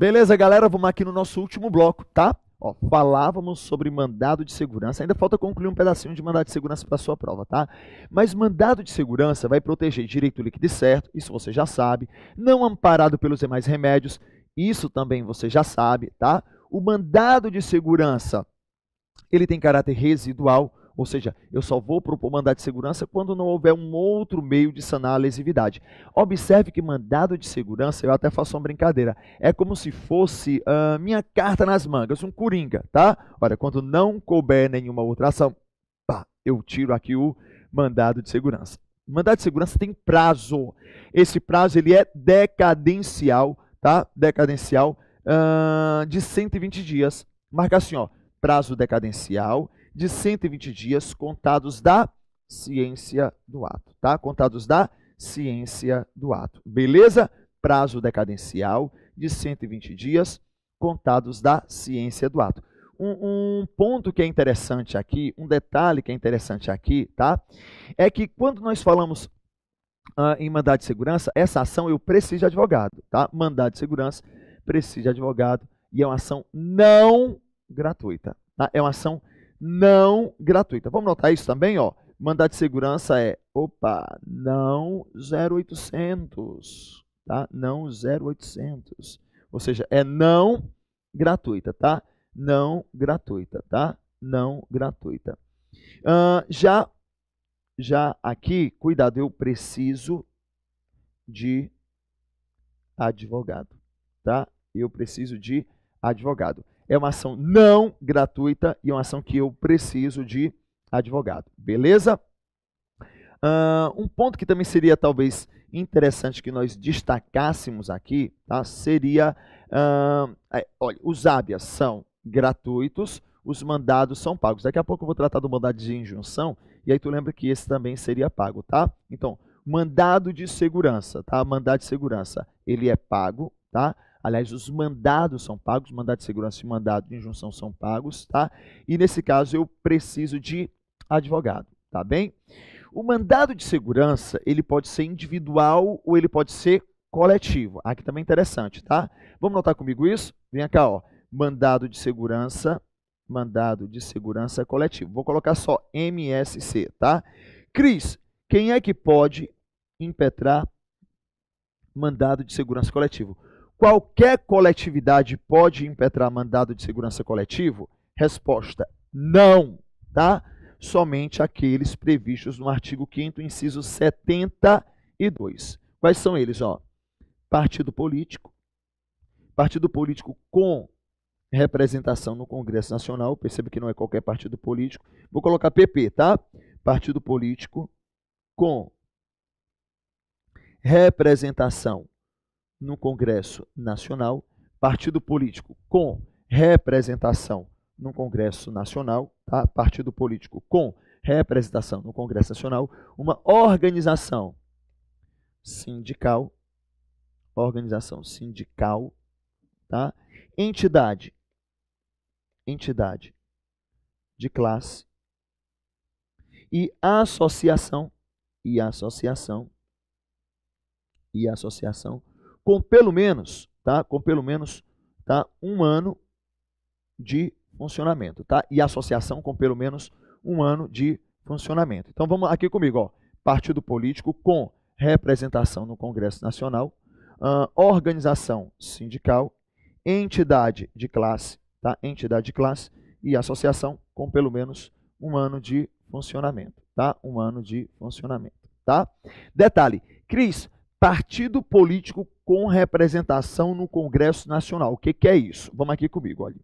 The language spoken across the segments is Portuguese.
Beleza, galera? Vamos aqui no nosso último bloco, tá? Ó, falávamos sobre mandado de segurança. Ainda falta concluir um pedacinho de mandado de segurança para a sua prova, tá? Mas mandado de segurança vai proteger direito líquido e certo, isso você já sabe. Não amparado pelos demais remédios, isso também você já sabe, tá? O mandado de segurança, ele tem caráter residual, ou seja, eu só vou propor mandado de segurança quando não houver um outro meio de sanar a lesividade. Observe que mandado de segurança, eu até faço uma brincadeira, é como se fosse minha carta nas mangas, um coringa, tá? Olha, quando não couber nenhuma outra ação, pá, eu tiro aqui o mandado de segurança. Mandado de segurança tem prazo. Esse prazo ele é decadencial, tá? Decadencial de 120 dias. Marca assim, ó, prazo decadencial de 120 dias contados da ciência do ato, tá? Contados da ciência do ato. Beleza? Prazo decadencial de 120 dias contados da ciência do ato. Um ponto que é interessante aqui, um detalhe que é interessante aqui, tá? É que quando nós falamos em mandado de segurança, essa ação eu preciso de advogado, tá? Mandado de segurança, preciso de advogado e é uma ação não gratuita, tá? É uma ação não gratuita. Vamos notar isso também, ó. Mandado de segurança é, não 0800, tá? Não 0800. Ou seja, é não gratuita, tá? Não gratuita, tá? Não gratuita. Já aqui, cuidado, eu preciso de advogado, tá? Eu preciso de advogado. É uma ação não gratuita e é uma ação que eu preciso de advogado. Beleza? Um ponto que também seria talvez interessante que nós destacássemos aqui, tá? Seria, olha, os habeas são gratuitos, os mandados são pagos. Daqui a pouco eu vou tratar do mandado de injunção e aí tu lembra que esse também seria pago, tá? Então, mandado de segurança, tá? Mandado de segurança, ele é pago, tá? Aliás, os mandados são pagos, mandado de segurança e mandado de injunção são pagos, tá? E nesse caso eu preciso de advogado, tá bem? O mandado de segurança, ele pode ser individual ou ele pode ser coletivo. Aqui também é interessante, tá? Vamos notar comigo isso? Vem cá, ó. Mandado de segurança coletivo. Vou colocar só MSC, tá? Cris, quem é que pode impetrar mandado de segurança coletivo? Qualquer coletividade pode impetrar mandado de segurança coletivo? Resposta, não, tá? Somente aqueles previstos no artigo 5º, inciso 72. Quais são eles? Ó? Partido político com representação no Congresso Nacional, perceba que não é qualquer partido político, vou colocar PP, tá? Partido político com representação no Congresso Nacional, partido político com representação no Congresso Nacional, tá? Partido político com representação no Congresso Nacional, uma organização sindical, tá? Entidade de classe e associação com pelo menos, tá? Um ano de funcionamento, tá? E associação com pelo menos um ano de funcionamento. Então vamos aqui comigo, ó. Partido político com representação no Congresso Nacional, organização sindical, entidade de classe, tá? Entidade de classe e associação com pelo menos um ano de funcionamento, tá? Um ano de funcionamento, tá? Detalhe, Cris, partido político com representação no Congresso Nacional. O que é isso? Vamos aqui comigo, olha.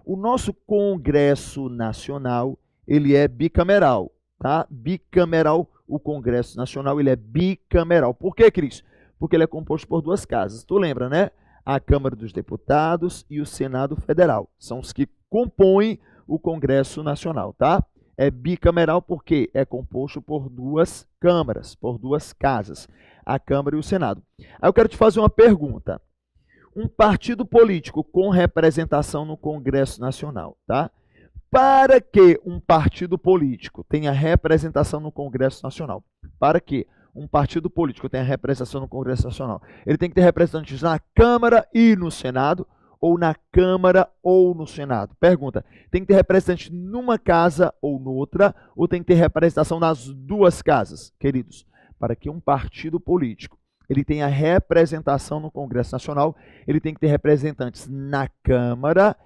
O nosso Congresso Nacional, ele é bicameral, tá? Bicameral, o Congresso Nacional, ele é bicameral. Por que, Cris? Porque ele é composto por duas casas. Tu lembra, né? A Câmara dos Deputados e o Senado Federal. São os que compõem o Congresso Nacional, tá? É bicameral porque é composto por duas câmaras, por duas casas, a Câmara e o Senado. Aí eu quero te fazer uma pergunta. Um partido político com representação no Congresso Nacional, tá? Para que um partido político tenha representação no Congresso Nacional? Para que um partido político tenha representação no Congresso Nacional? Ele tem que ter representantes na Câmara e no Senado, ou na Câmara ou no Senado? Pergunta, tem que ter representante numa casa ou noutra, ou tem que ter representação nas duas casas? Queridos, para que um partido político ele tenha representação no Congresso Nacional, ele tem que ter representantes na Câmara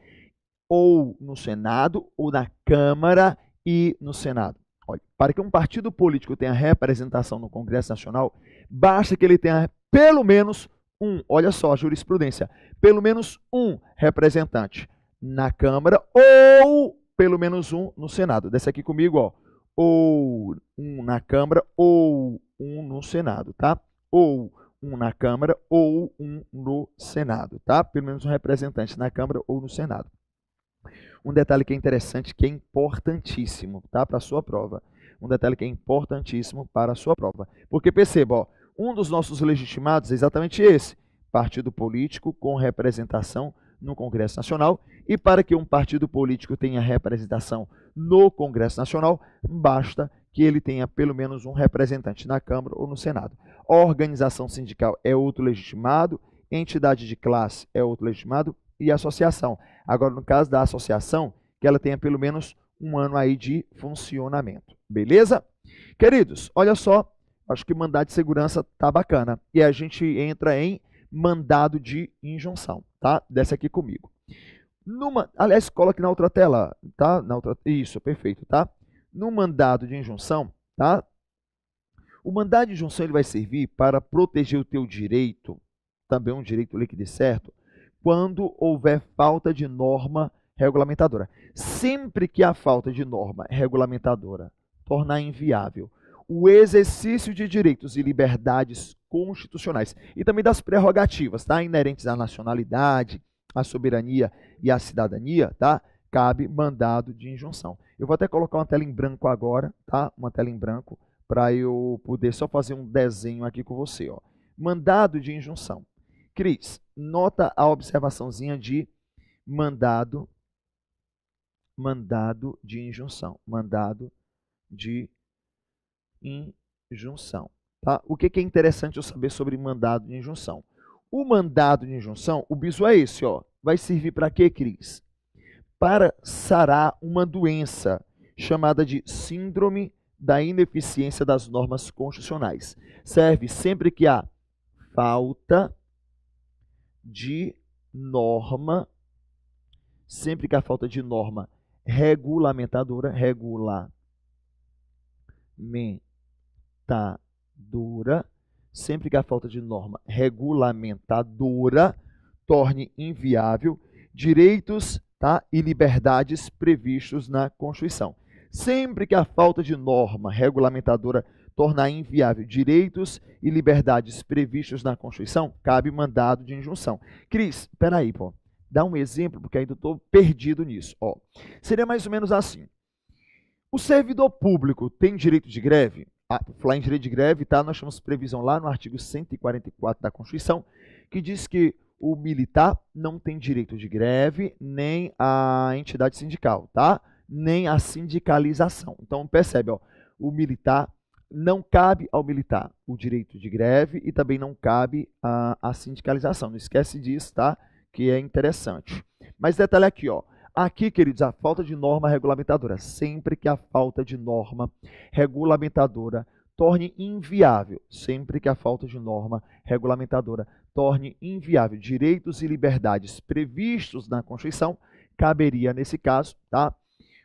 ou no Senado, ou na Câmara e no Senado. Olha, para que um partido político tenha representação no Congresso Nacional, basta que ele tenha pelo menos um, olha só a jurisprudência, pelo menos um representante na Câmara ou pelo menos um no Senado. Desce aqui comigo, ó. Ou um na Câmara ou um no Senado, tá? Ou um na Câmara ou um no Senado, tá? Pelo menos um representante na Câmara ou no Senado. Um detalhe que é interessante, que é importantíssimo, tá? Para a sua prova. Um detalhe que é importantíssimo para a sua prova. Porque perceba, ó, um dos nossos legitimados é exatamente esse, partido político com representação no Congresso Nacional. E para que um partido político tenha representação no Congresso Nacional, basta que ele tenha pelo menos um representante na Câmara ou no Senado. Organização sindical é outro legitimado, entidade de classe é outro legitimado e associação. Agora, no caso da associação, que ela tenha pelo menos um ano aí de funcionamento. Beleza? Queridos, olha só, acho que mandado de segurança tá bacana. E a gente entra em mandado de injunção, tá? Desce aqui comigo. Aliás, coloque na outra tela, tá? Isso, perfeito, tá? No mandado de injunção, tá? O mandado de injunção ele vai servir para proteger o teu direito, também um direito líquido e certo, quando houver falta de norma regulamentadora. Sempre que a falta de norma regulamentadora tornar inviável o exercício de direitos e liberdades constitucionais e também das prerrogativas, tá? Inerentes à nacionalidade, à soberania e à cidadania, tá? Cabe mandado de injunção. Eu vou até colocar uma tela em branco agora, tá? Uma tela em branco para eu poder só fazer um desenho aqui com você, ó. Mandado de injunção. Cris, nota a observaçãozinha de mandado de injunção. Mandado de injunção. Tá? O que é interessante eu saber sobre mandado de injunção? O mandado de injunção, o bizu é esse, ó. Vai servir para quê, Cris? Para sarar uma doença chamada de síndrome da ineficiência das normas constitucionais. Serve sempre que há falta de norma, sempre que há falta de norma regulamentadora, sempre que a falta de norma regulamentadora torne inviável direitos, tá, e liberdades previstos na Constituição. Sempre que a falta de norma regulamentadora tornar inviável direitos e liberdades previstos na Constituição, cabe mandado de injunção. Cris, espera aí, pô. Dá um exemplo, porque ainda estou perdido nisso. Ó, seria mais ou menos assim. O servidor público tem direito de greve? Falar em direito de greve, tá? Nós temos previsão lá no artigo 144 da Constituição, que diz que o militar não tem direito de greve, nem a entidade sindical, tá? Nem a sindicalização. Então, percebe, ó, o militar, não cabe ao militar o direito de greve e também não cabe a sindicalização. Não esquece disso, tá? Que é interessante. Mas detalhe aqui, ó. Aqui, queridos, a falta de norma regulamentadora. Sempre que a falta de norma regulamentadora torne inviável, sempre que a falta de norma regulamentadora torne inviável direitos e liberdades previstos na Constituição, caberia, nesse caso, tá,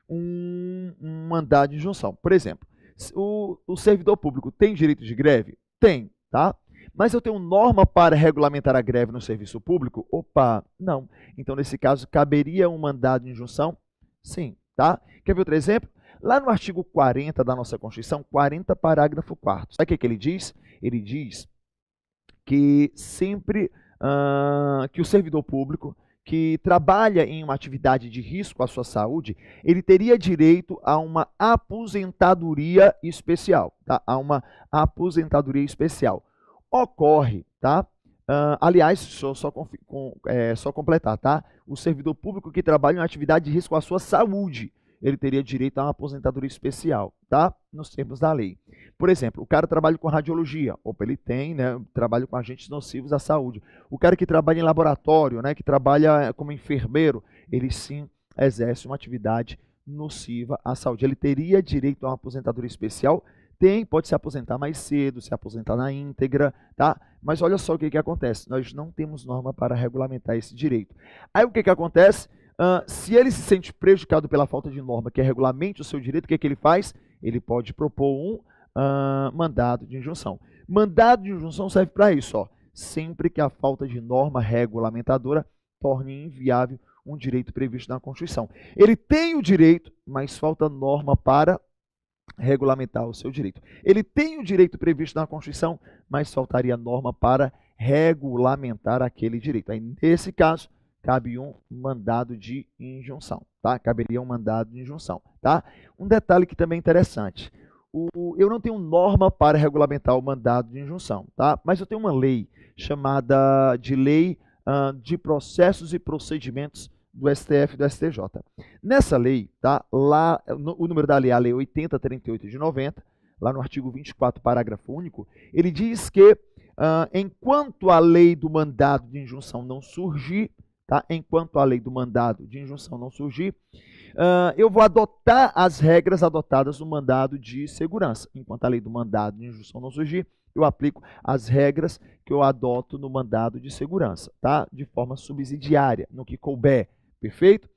um mandado de injunção. Por exemplo, o servidor público tem direito de greve? Tem, tá? Mas eu tenho norma para regulamentar a greve no serviço público? Opa, não. Então, nesse caso, caberia um mandado de injunção? Sim, tá? Quer ver outro exemplo? Lá no artigo 40 da nossa Constituição, 40, parágrafo 4º. Sabe o que ele diz? Ele diz que sempre que o servidor público que trabalha em uma atividade de risco à sua saúde, ele teria direito a uma aposentadoria especial, tá? A uma aposentadoria especial. Ocorre, tá? Aliás, só completar, tá? O servidor público que trabalha em uma atividade de risco à sua saúde, ele teria direito a uma aposentadoria especial, tá? Nos termos da lei. Por exemplo, o cara trabalha com radiologia, opa, ele tem, né, trabalha com agentes nocivos à saúde. O cara que trabalha em laboratório, né, que trabalha como enfermeiro, ele sim exerce uma atividade nociva à saúde. Ele teria direito a uma aposentadoria especial? Tem, pode se aposentar mais cedo, se aposentar na íntegra, tá? Mas olha só o que acontece, nós não temos norma para regulamentar esse direito. Aí o que acontece? Se ele se sente prejudicado pela falta de norma que regulamente o seu direito, o que ele faz? Ele pode propor um mandado de injunção. Mandado de injunção serve para isso, ó, sempre que a falta de norma regulamentadora torne inviável um direito previsto na Constituição. Ele tem o direito, mas falta norma para regulamentar o seu direito. Ele tem o direito previsto na Constituição, mas faltaria norma para regulamentar aquele direito. Aí, nesse caso, cabe um mandado de injunção, tá? Caberia um mandado de injunção, tá? Um detalhe que também é interessante. Eu não tenho norma para regulamentar o mandado de injunção, tá? Mas eu tenho uma lei chamada de Lei de Processos e Procedimentos do STF e do STJ. Nessa lei, tá? Lá, o número da lei é a Lei 8038 de 90, lá no artigo 24, parágrafo único, ele diz que enquanto a lei do mandado de injunção não surgir, tá? Enquanto a lei do mandado de injunção não surgir, eu vou adotar as regras adotadas no mandado de segurança. Enquanto a lei do mandado de injunção não surgir, eu aplico as regras que eu adoto no mandado de segurança, tá? De forma subsidiária, no que couber, perfeito?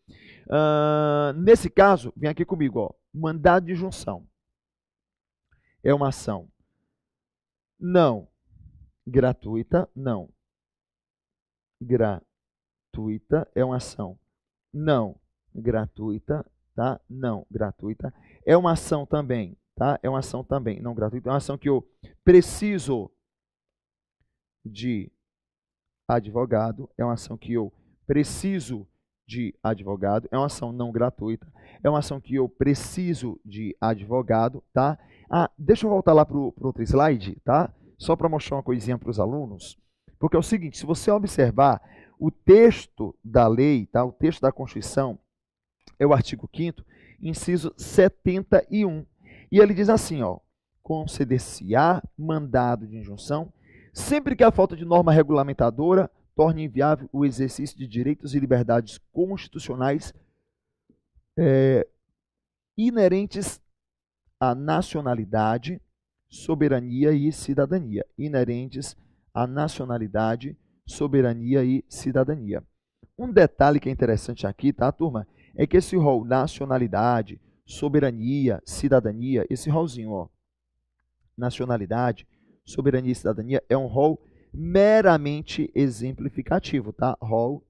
Nesse caso, vem aqui comigo, ó, mandado de injunção é uma ação não gratuita, não gratuita, é uma ação não gratuita, tá? Não gratuita. É uma ação também, tá? É uma ação também não gratuita. É uma ação que eu preciso de advogado. É uma ação que eu preciso de advogado. É uma ação não gratuita. É uma ação que eu preciso de advogado, tá? Deixa eu voltar lá para o outro slide, tá? Só para mostrar uma coisinha para os alunos. Porque é o seguinte, se você observar o texto da lei, tá? O texto da Constituição, é o artigo 5º, inciso 71. E ele diz assim, ó, conceder-se-á mandado de injunção sempre que a falta de norma regulamentadora torne inviável o exercício de direitos e liberdades constitucionais inerentes à nacionalidade, soberania e cidadania. Inerentes à nacionalidade, soberania e cidadania. Um detalhe que é interessante aqui, tá, turma? É que esse rol nacionalidade, soberania, cidadania, esse rolzinho, ó, nacionalidade, soberania e cidadania, é um rol meramente exemplificativo, tá? Rol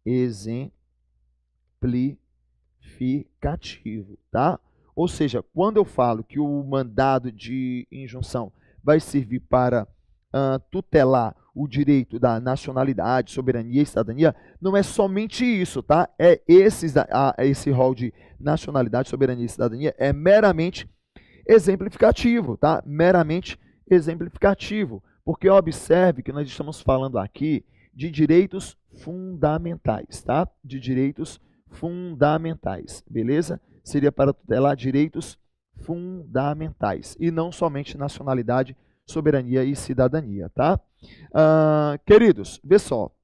exemplificativo, tá? Ou seja, quando eu falo que o mandado de injunção vai servir para tutelar o direito da nacionalidade, soberania e cidadania, não é somente isso, tá? Esse rol de nacionalidade, soberania e cidadania é meramente exemplificativo, tá? Meramente exemplificativo, porque observe que nós estamos falando aqui de direitos fundamentais, tá? De direitos fundamentais, beleza? Seria para tutelar direitos fundamentais e não somente nacionalidade, soberania e cidadania, tá? Queridos, vê só.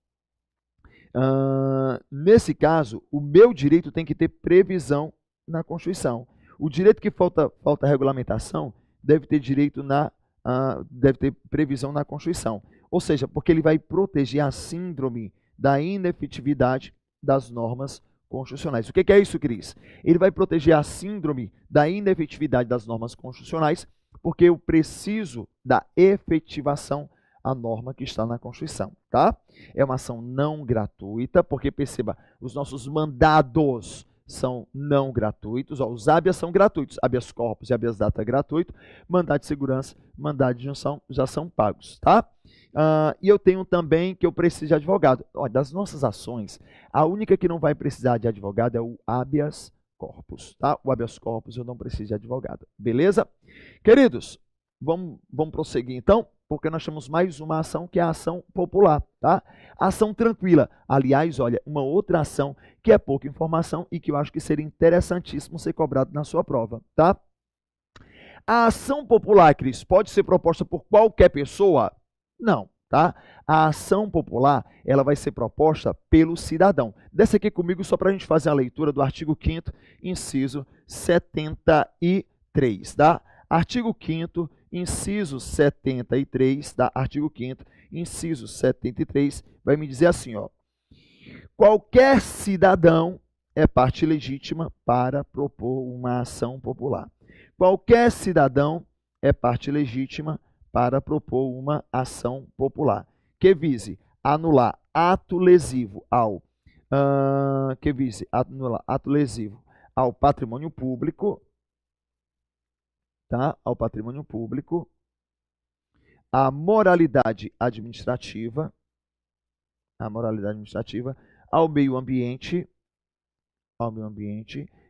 Nesse caso, o meu direito tem que ter previsão na Constituição. O direito que falta regulamentação deve ter deve ter previsão na Constituição. Ou seja, porque ele vai proteger a síndrome da inefetividade das normas constitucionais. O que é isso, Cris? Ele vai proteger a síndrome da inefetividade das normas constitucionais, porque eu preciso da efetivação à norma que está na Constituição, tá? É uma ação não gratuita, porque perceba, os nossos mandados são não gratuitos, os habeas são gratuitos, habeas corpus e habeas data é gratuito, mandado de segurança, mandado de injunção já são pagos, tá? E eu tenho também que eu preciso de advogado. Olha, das nossas ações, a única que não vai precisar de advogado é o habeas corpus, tá? O habeas corpus eu não preciso de advogado, beleza? Queridos, vamos prosseguir então. Porque nós temos mais uma ação que é a ação popular, tá? Ação tranquila. Aliás, olha, uma outra ação que é pouca informação e que eu acho que seria interessantíssimo ser cobrado na sua prova, tá? A ação popular, Cris, pode ser proposta por qualquer pessoa? Não, tá? A ação popular, ela vai ser proposta pelo cidadão. Desce aqui comigo só para a gente fazer a leitura do artigo 5º, inciso 73, tá? Artigo 5º, inciso 73, tá? Artigo 5º, inciso 73, vai me dizer assim, ó. Qualquer cidadão é parte legítima para propor uma ação popular. Qualquer cidadão é parte legítima para propor uma ação popular que vise anular ato lesivo ao patrimônio público, tá? Ao patrimônio público, a moralidade administrativa, ao meio ambiente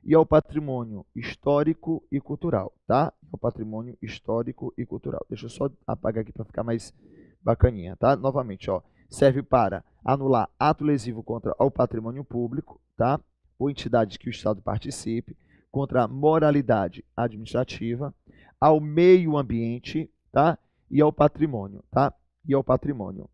e ao patrimônio histórico e cultural, tá? Ao patrimônio histórico e cultural. Deixa eu só apagar aqui para ficar mais bacaninha, tá? Novamente, ó, serve para anular ato lesivo contra o patrimônio público, tá? Ou entidade que o Estado participe, contra a moralidade administrativa, ao meio ambiente, tá? E ao patrimônio, tá? E ao patrimônio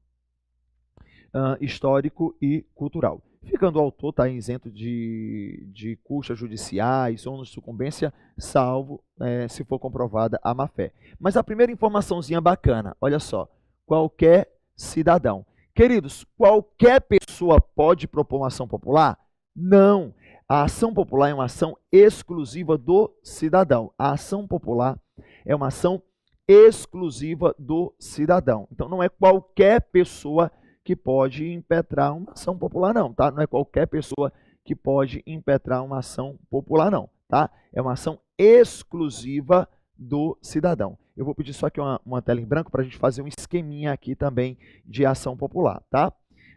histórico e cultural. Ficando o autor tá, isento de custas judiciais ou de sucumbência, salvo se for comprovada a má-fé. Mas a primeira informaçãozinha bacana, olha só, qualquer cidadão. Queridos, qualquer pessoa pode propor uma ação popular? Não. A ação popular é uma ação exclusiva do cidadão. A ação popular é uma ação exclusiva do cidadão. Então, não é qualquer pessoa que pode impetrar uma ação popular, não, tá? Não é qualquer pessoa que pode impetrar uma ação popular, não, tá? É uma ação exclusiva do cidadão. Eu vou pedir só aqui uma tela em branco para a gente fazer um esqueminha aqui também de ação popular, tá?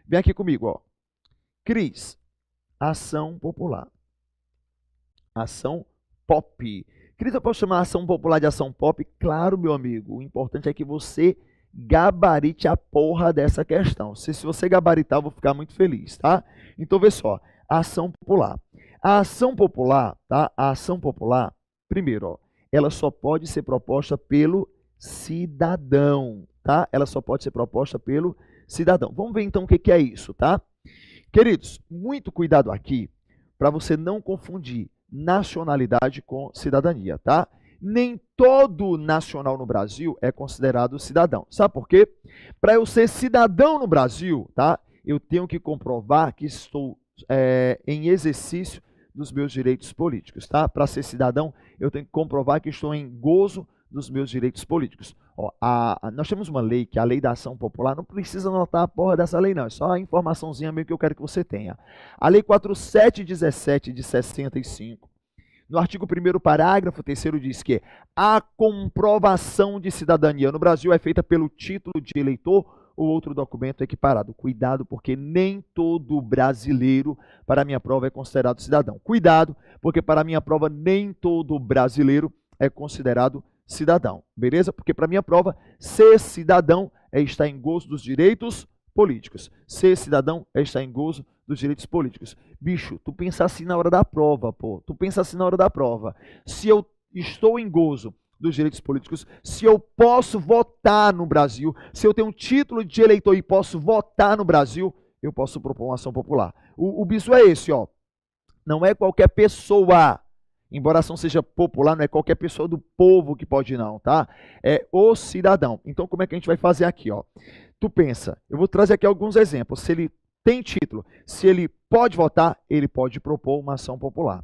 Vem aqui comigo, ó. Cris, ação popular. Ação pop. Cris, eu posso chamar a ação popular de ação pop? Claro, meu amigo. O importante é que você gabarite a porra dessa questão. Se você gabaritar, eu vou ficar muito feliz, tá? Então, vê só. Ação popular. A ação popular, tá? A ação popular, primeiro, ó, ela só pode ser proposta pelo cidadão, tá? Ela só pode ser proposta pelo cidadão. Vamos ver então o que é isso, tá? Queridos, muito cuidado aqui para você não confundir nacionalidade com cidadania, tá? Nem todo nacional no Brasil é considerado cidadão. Sabe por quê? Para eu ser cidadão no Brasil, tá? Eu tenho que comprovar que estou em exercício dos meus direitos políticos, tá? Para ser cidadão, eu tenho que comprovar que estou em gozo dos meus direitos políticos. Ó, nós temos uma lei, que é a Lei da Ação Popular, não precisa anotar a porra dessa lei não, é só a informaçãozinha mesmo que eu quero que você tenha. A Lei 4717 de 65, no artigo 1º, parágrafo 3º, diz que a comprovação de cidadania no Brasil é feita pelo título de eleitor ou outro documento equiparado. Cuidado, porque nem todo brasileiro, para a minha prova, é considerado cidadão. Cuidado, porque para a minha prova, nem todo brasileiro é considerado cidadão. Beleza? Porque para a minha prova, ser cidadão é estar em gozo dos direitos políticos. Ser cidadão é estar em gozo dos direitos políticos. Bicho, tu pensa assim na hora da prova, pô. Tu pensa assim na hora da prova. Se eu estou em gozo dos direitos políticos, se eu posso votar no Brasil, se eu tenho um título de eleitor e posso votar no Brasil, eu posso propor uma ação popular. O bicho é esse, ó. Não é qualquer pessoa, embora a ação seja popular, não é qualquer pessoa do povo que pode não, tá? É o cidadão. Então, como é que a gente vai fazer aqui, ó? Tu pensa, eu vou trazer aqui alguns exemplos. Se ele tem título, se ele pode votar, ele pode propor uma ação popular.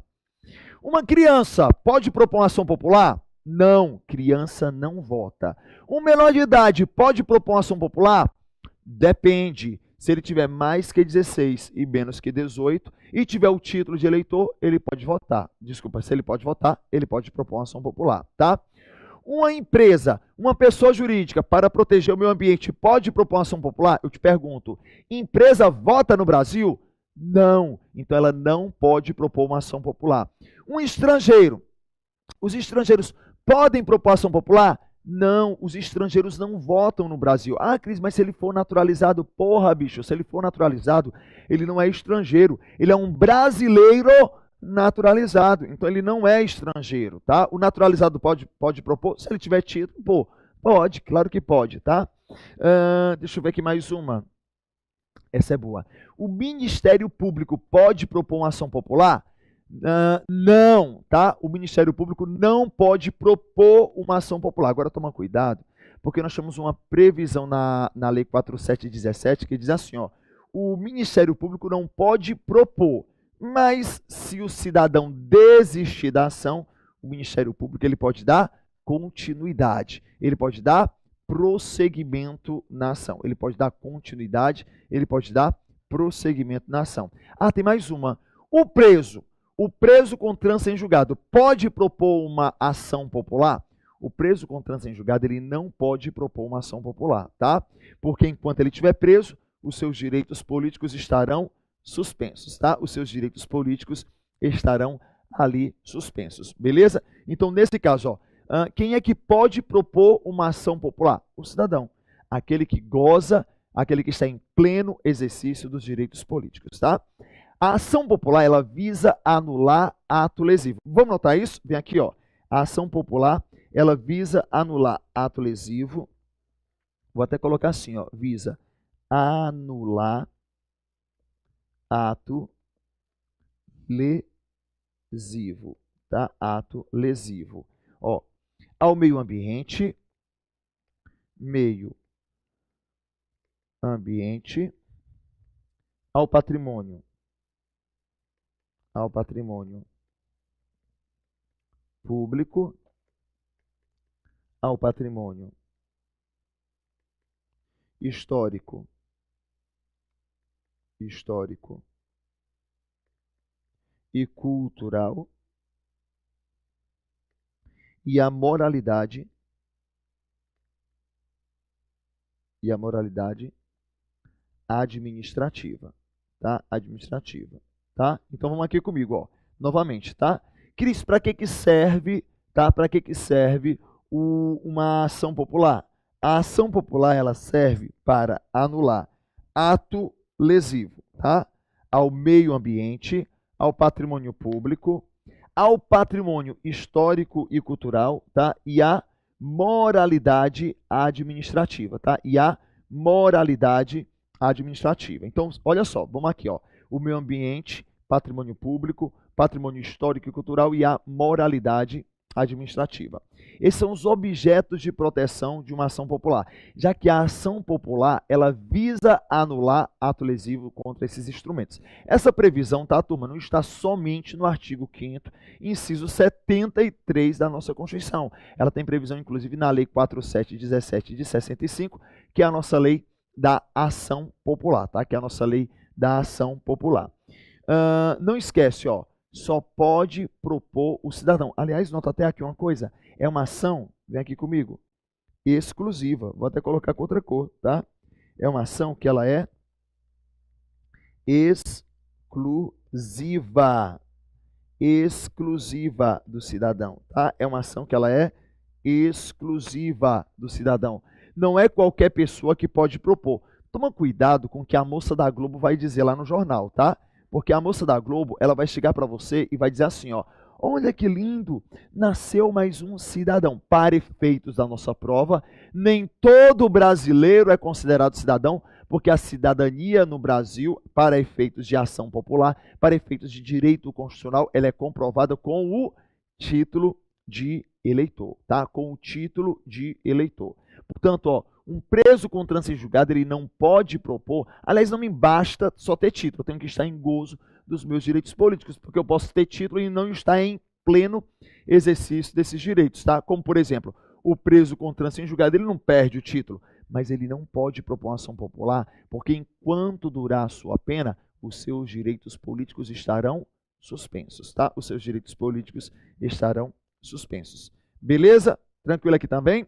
Uma criança pode propor uma ação popular? Não, criança não vota. Um menor de idade pode propor uma ação popular? Depende. Se ele tiver mais que 16 e menos que 18 e tiver o título de eleitor, ele pode votar. Desculpa, se ele pode votar, ele pode propor uma ação popular, tá? Uma empresa, uma pessoa jurídica, para proteger o meio ambiente, pode propor uma ação popular? Eu te pergunto, empresa vota no Brasil? Não. Então ela não pode propor uma ação popular. Um estrangeiro, os estrangeiros podem propor ação popular? Não, os estrangeiros não votam no Brasil. Ah, Cris, mas se ele for naturalizado, porra, bicho, se ele for naturalizado, ele não é estrangeiro, ele é um brasileiro naturalizado. Então ele não é estrangeiro, tá? O naturalizado pode propor, se ele tiver título, pô, pode, claro que pode, tá? Deixa eu ver aqui mais uma. Essa é boa. O Ministério Público pode propor uma ação popular? Não, tá? O Ministério Público não pode propor uma ação popular. Agora toma cuidado, porque nós temos uma previsão na Lei 4717 que diz assim, ó, o Ministério Público não pode propor, mas se o cidadão desistir da ação, o Ministério Público ele pode dar continuidade, ele pode dar prosseguimento na ação, ele pode dar continuidade, ele pode dar prosseguimento na ação. Ah, tem mais uma. O preso com trânsito em julgado pode propor uma ação popular? O preso com trânsito em julgado, ele não pode propor uma ação popular, tá? Porque enquanto ele estiver preso, os seus direitos políticos estarão suspensos, tá? Os seus direitos políticos estarão ali suspensos, beleza? Então, nesse caso, ó, quem é que pode propor uma ação popular? O cidadão, aquele que goza, aquele que está em pleno exercício dos direitos políticos, tá? A ação popular, ela visa anular ato lesivo. Vamos notar isso? Vem aqui, ó. A ação popular, ela visa anular ato lesivo. Vou até colocar assim, ó. Visa anular ato lesivo, tá? Ato lesivo. Ó, ao meio ambiente, ao patrimônio público, ao patrimônio histórico e cultural e a moralidade administrativa, tá? Administrativa, tá? Então vamos aqui comigo, ó. Novamente, tá? Cris, para que serve, tá? Para que serve uma ação popular? A ação popular ela serve para anular ato lesivo, tá? Ao meio ambiente, ao patrimônio público, ao patrimônio histórico e cultural, tá? E à moralidade administrativa, tá? E à moralidade administrativa. Então, olha só, vamos aqui, ó. O meio ambiente, patrimônio público, patrimônio histórico e cultural e a moralidade administrativa. Esses são os objetos de proteção de uma ação popular, já que a ação popular ela visa anular ato lesivo contra esses instrumentos. Essa previsão, tá, turma, não está somente no artigo 5º, inciso 73 da nossa Constituição. Ela tem previsão, inclusive, na Lei 4717 de 65, que é a nossa lei da ação popular, tá? Que é a nossa lei da ação popular. Não esquece, ó, só pode propor o cidadão. Aliás, nota até aqui uma coisa, é uma ação, vem aqui comigo, exclusiva. Vou até colocar com outra cor, tá? É uma ação que ela é exclusiva do cidadão, tá? É uma ação que ela é exclusiva do cidadão. Não é qualquer pessoa que pode propor. Toma cuidado com o que a moça da Globo vai dizer lá no jornal, tá? Porque a moça da Globo, ela vai chegar para você e vai dizer assim, ó, olha que lindo, nasceu mais um cidadão. Para efeitos da nossa prova, nem todo brasileiro é considerado cidadão, porque a cidadania no Brasil, para efeitos de ação popular, para efeitos de direito constitucional, ela é comprovada com o título de eleitor, tá? Com o título de eleitor. Portanto, ó, um preso com trânsito em julgado, ele não pode propor, aliás, não me basta só ter título, eu tenho que estar em gozo dos meus direitos políticos, porque eu posso ter título e não estar em pleno exercício desses direitos, tá? Como, por exemplo, o preso com trânsito em julgado, ele não perde o título, mas ele não pode propor uma ação popular, porque enquanto durar a sua pena, os seus direitos políticos estarão suspensos, tá? Os seus direitos políticos estarão suspensos. Beleza? Tranquilo aqui também?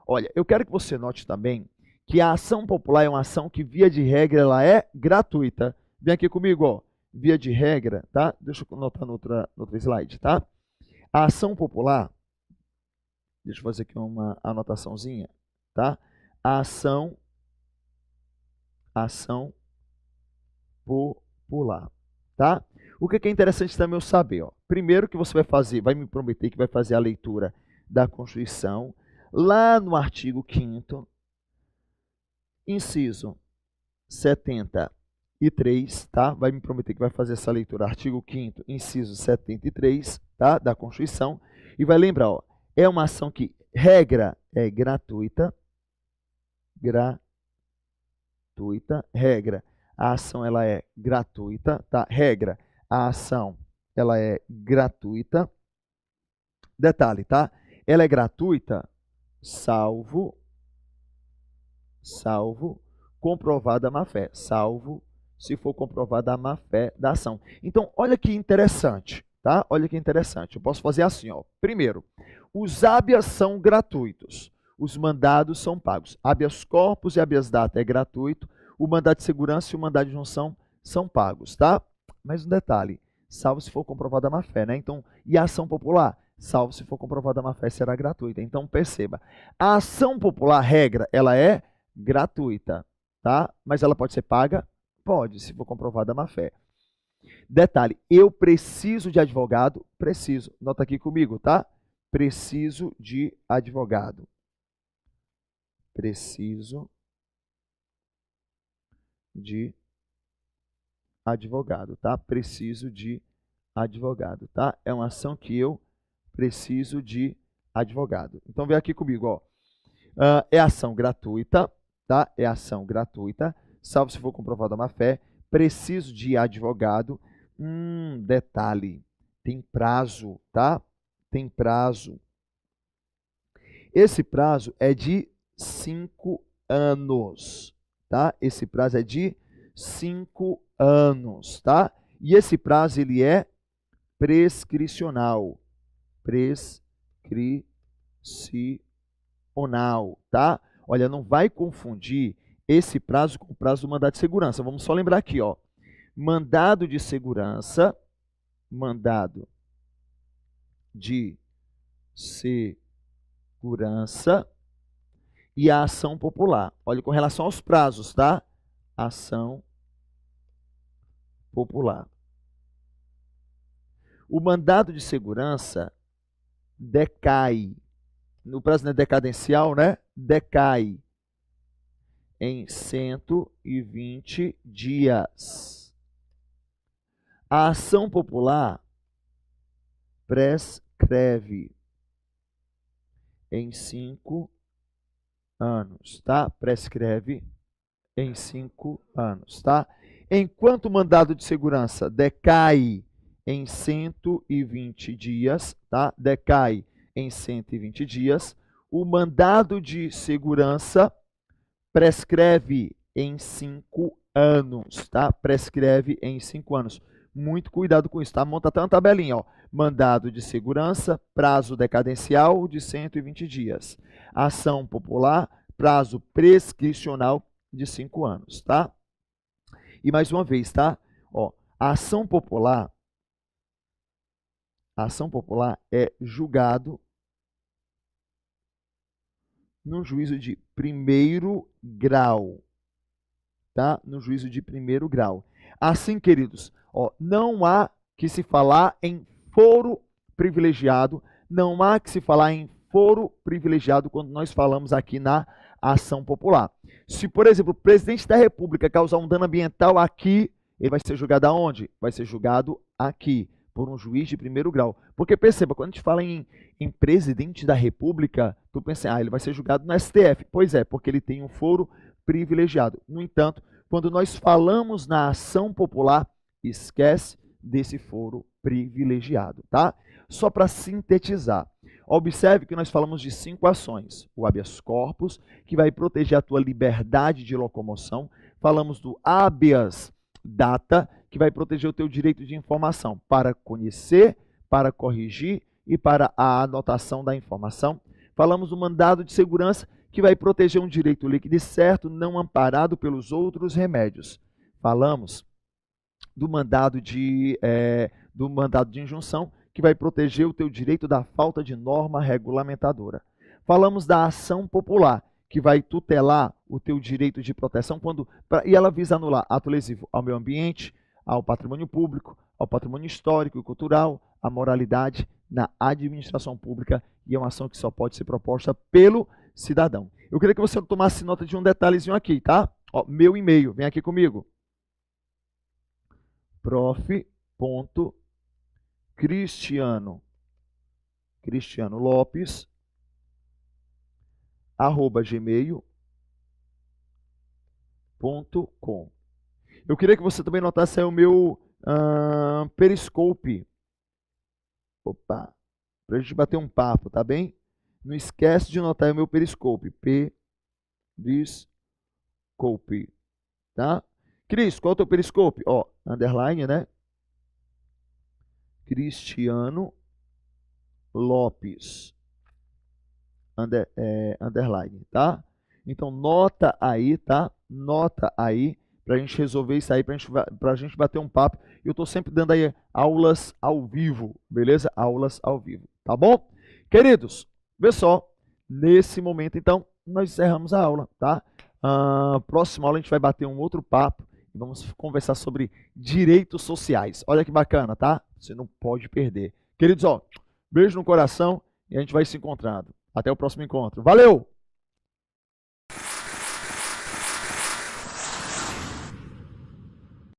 Olha, eu quero que você note também que a ação popular é uma ação que, via de regra, ela é gratuita. Vem aqui comigo, ó. Via de regra, tá? Deixa eu anotar no outro slide, tá? A ação popular, Deixa eu fazer aqui uma anotaçãozinha, tá? Ação popular, tá? O que é interessante também eu saber, ó. Primeiro que você vai fazer, vai me prometer que vai fazer a leitura da Constituição, lá no artigo 5º, inciso 73, tá? Vai me prometer que vai fazer essa leitura, artigo 5º, inciso 73, tá? Da Constituição, e vai lembrar, ó, é uma ação que, regra, é gratuita, regra, a ação ela é gratuita, tá? Regra, a ação ela é gratuita. Detalhe, tá? Ela é gratuita salvo comprovada a má-fé, salvo se for comprovada a má-fé da ação. Então, olha que interessante, tá? Olha que interessante. Eu posso fazer assim, ó. Primeiro, os habeas são gratuitos. Os mandados são pagos. Habeas corpus e habeas data é gratuito. O mandado de segurança e o mandado de junção são pagos, tá? Mas um detalhe, salvo se for comprovada a má-fé, né? Então, e a ação popular? Salvo se for comprovada a má-fé, será gratuita. Então, perceba, a ação popular, regra, ela é gratuita, tá? Mas ela pode ser paga? Pode, se for comprovada a má-fé. Detalhe, eu preciso de advogado? Preciso. Nota aqui comigo, tá? Preciso de advogado. Preciso de advogado, tá? Preciso de advogado, tá? É uma ação que eu preciso de advogado. Então, vem aqui comigo, ó. É ação gratuita, tá? É ação gratuita, salvo se for comprovada a má-fé. Preciso de advogado. Detalhe, tem prazo, tá? Tem prazo. Esse prazo é de 5 anos, tá? Esse prazo é de 5 anos, tá? E esse prazo, ele é prescricional. Prescricional, tá? Olha, não vai confundir esse prazo com o prazo do mandado de segurança. Vamos só lembrar aqui, ó. Mandado de segurança, e a ação popular. Olha, com relação aos prazos, tá? Ação popular. O mandado de segurança decai. No prazo não é decadencial, né? Decai em 120 dias. A ação popular prescreve em 5 anos, tá? Prescreve em 5 anos, tá? Enquanto o mandado de segurança decai em 120 dias, tá? Decai em 120 dias, o mandado de segurança prescreve em 5 anos, tá? Prescreve em 5 anos. Muito cuidado com isso, tá? Monta até uma tabelinha, ó. Mandado de segurança, prazo decadencial de 120 dias. Ação popular, prazo prescricional de 5 anos, tá? E mais uma vez, tá? Ó, a ação popular é julgado no juízo de primeiro grau, tá? No juízo de primeiro grau. Assim, queridos, ó, não há que se falar em foro privilegiado, não há que se falar em foro privilegiado quando nós falamos aqui na ação popular. Se, por exemplo, o presidente da República causar um dano ambiental aqui, ele vai ser julgado aonde? Vai ser julgado aqui, por um juiz de primeiro grau. Porque perceba, quando a gente fala em presidente da República, tu pensa, ele vai ser julgado no STF. Pois é, porque ele tem um foro privilegiado. No entanto, quando nós falamos na ação popular, esquece desse foro privilegiado, tá? Só para sintetizar, observe que nós falamos de 5 ações. O habeas corpus, que vai proteger a tua liberdade de locomoção. Falamos do habeas data, que vai proteger o teu direito de informação para conhecer, para corrigir e para a anotação da informação. Falamos do mandado de segurança, que vai proteger um direito líquido e certo, não amparado pelos outros remédios. Falamos do mandado de injunção, que vai proteger o teu direito da falta de norma regulamentadora. Falamos da ação popular, que vai tutelar o teu direito de proteção e ela visa anular ato lesivo ao meio ambiente, ao patrimônio público, ao patrimônio histórico e cultural, à moralidade na administração pública, e é uma ação que só pode ser proposta pelo cidadão. Eu queria que você tomasse nota de um detalhezinho aqui, tá? Ó, meu e-mail, vem aqui comigo. prof.cristiano.lopes@gmail.com. Eu queria que você também notasse aí o meu Periscope. Opa, para a gente bater um papo, tá bem? Não esquece de anotar aí o meu Periscope. Periscope, tá? Cris, qual é o teu Periscope? Ó, underline, né? Cristiano Lopes, underline, tá? Então, nota aí, tá? Nota aí, pra gente resolver isso aí, pra gente bater um papo. Eu tô sempre dando aí aulas ao vivo, beleza? Aulas ao vivo, tá bom? Queridos, vê só, nesse momento, então, nós encerramos a aula, tá? Próxima aula a gente vai bater um outro papo e vamos conversar sobre direitos sociais. Olha que bacana, tá? Você não pode perder. Queridos, ó, beijo no coração e a gente vai se encontrando. Até o próximo encontro. Valeu!